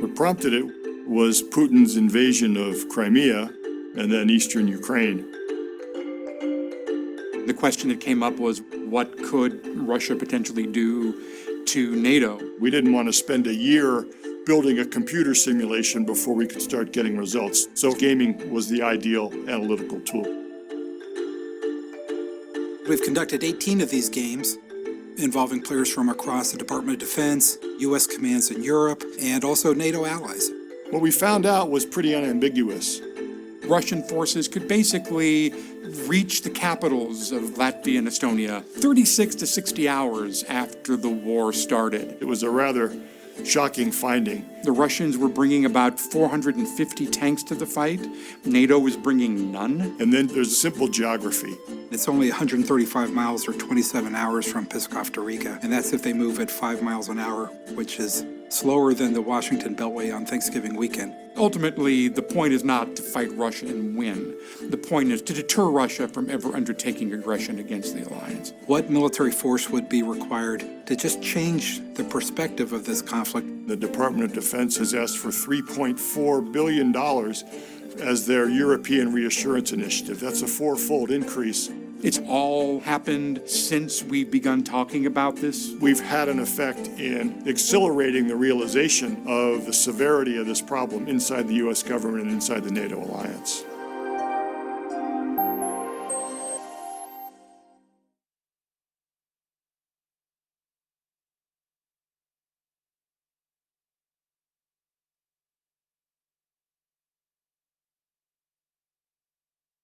What prompted it was Putin's invasion of Crimea and then eastern Ukraine. The question that came up was, what could Russia potentially do to NATO? We didn't want to spend a year building a computer simulation before we could start getting results. So gaming was the ideal analytical tool. We've conducted 18 of these games involving players from across the Department of Defense, U.S. commands in Europe, and also NATO allies. What we found out was pretty unambiguous. Russian forces could basically reach the capitals of Latvia and Estonia 36 to 60 hours after the war started. It was a rather shocking finding. The Russians were bringing about 450 tanks to the fight. NATO was bringing none. And then there's simple geography. It's only 135 miles or 27 hours from Pskov to Riga, and that's if they move at 5 miles an hour, which is slower than the Washington Beltway on Thanksgiving weekend. Ultimately, the point is not to fight Russia and win. The point is to deter Russia from ever undertaking aggression against the alliance. What military force would be required to just change the perspective of this conflict? The Department of Defense has asked for $3.4 billion as their European reassurance initiative. That's a fourfold increase. It's all happened since we've begun talking about this. We've had an effect in accelerating the realization of the severity of this problem inside the U.S. government and inside the NATO alliance.